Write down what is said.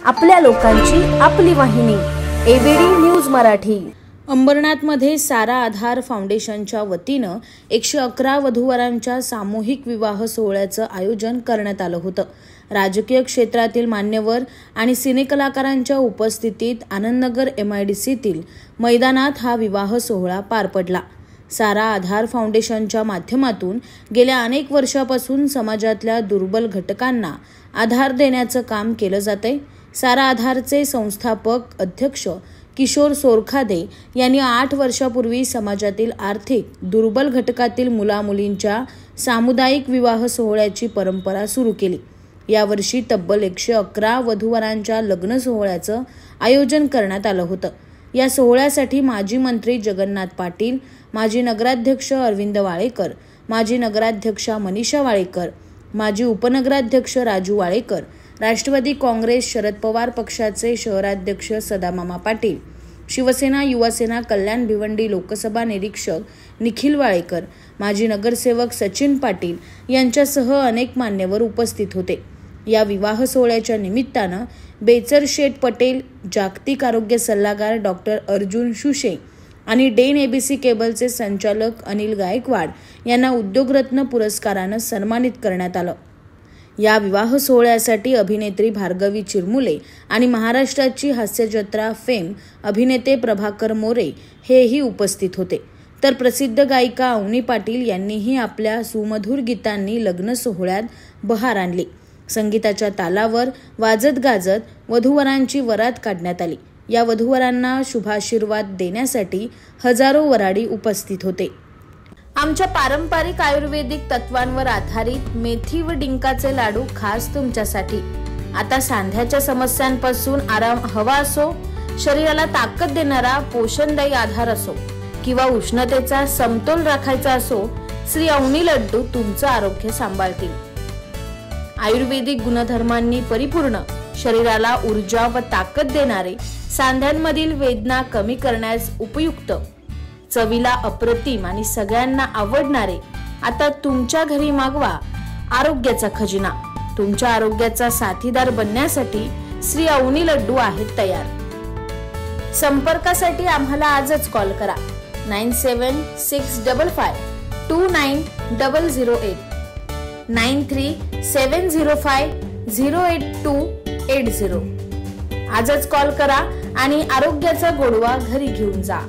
आपल्या लोकांची आपली वाहिनी एबीडी न्यूज मराठी। अंबरनाथमध्ये सारा आधार फाउंडेशनच्या वतीनं 111 वधूवरांच्या सामूहिक विवाह सोहळ्याचं आयोजन करण्यात आलं होतं। राजकीय क्षेत्रातील मान्यवर आणि सिनेकलाकारांच्या उपस्थितीत आनंदनगर MIDCतील मैदानात हा विवाह सोहळा पार पडला। सारा आधार फाउंडेशनच्या माध्यमातून गेल्या अनेक वर्षापासून समाजातल्या दुर्बल घटकांना आधार देण्याचं काम केलं जातंय। सारा आधारचे संस्थापक अध्यक्ष किशोर सोरखादे यांनी 8 वर्षापूर्वी समाजातील आर्थिक दुर्बल घटकातील मुलामुलींच्या सामुदायिक विवाह सोहळ्याची परंपरा सुरू केली। यावर्षी तब्बल 111 वधूवरांच्या लग्न सोहळ्याचं आयोजन करण्यात आलं होतं। या सोहळ्यासाठी माजी मंत्री जगन्नाथ पाटील, माजी नगराध्यक्ष अरविंद वाळेकर, माजी नगराध्यक्षा मनीषा वाळेकर, माजी उपनगराध्यक्ष राजू वाळेकर, राष्ट्रवादी काँग्रेस शरद पवार पक्षाचे शहराध्यक्ष सदामामा पाटील, शिवसेना युवासेना कल्याण भिवंडी लोकसभा निरीक्षक निखिल वाळेकर, माजी नगरसेवक सचिन पाटील यांच्यासह अनेक मान्यवर उपस्थित होते। या विवाह सोहळ्याच्या निमित्तानं बेचर शेठ पटेल, जागतिक आरोग्य सल्लागार डॉक्टर अर्जुन शुशे आणि डेन ABC केबलचे संचालक अनिल गायकवाड यांना उद्योगरत्न पुरस्कारानं सन्मानित करण्यात आलं। या विवाह सोहळ्यासाठी अभिनेत्री भार्गवी चिरमुले आणि महाराष्ट्राची हास्यजत्रा फेम अभिनेते प्रभाकर मोरे हेही उपस्थित होते। तर प्रसिद्ध गायिका अवनी पाटील यांनीही आपल्या सुमधुर गीतांनी लग्न सोहळ्यात बहार आणली। संगीताच्या तालावर वाजत गाजत वधूवरांची वरात काढण्यात आली। या वधूवरांना शुभाशीर्वाद देण्यासाठी हजारो वराडी उपस्थित होते। आमच्या पारंपरिक आयुर्वेदिक तत्वांवर आधारित मेथी व डिंकाचे लाडू खास तुमच्यासाठी। आता सांध्याच्या समस्यांपासून आराम हवा असो, शरीराला ताकद देणारा पोषणदायी आधार असो किंवा उष्णतेचा समतोल राखायचा असो, श्री अवनी लड्डू तुमचं आरोग्य सांभाळतील। आयुर्वेदिक गुणधर्मांनी परिपूर्ण, शरीराला ऊर्जा व ताकद देणारे, सांध्यांमधील वेदना कमी करण्यास उपयुक्त, चवीला अप्रतिम आणि सगळ्यांना आवडणारे आता तुमच्या घरी मागवा आरोग्याचा खजिना। तुमच्या आरोग्याचा साथीदार बनण्यासाठी श्री अवनी लड्डू आहेत तयार। संपर्कासाठी आम्हाला आजच कॉल करा 9765529008 9370508280। आजच कॉल करा आणि आरोग्याचा गोडवा घरी घेऊन जा।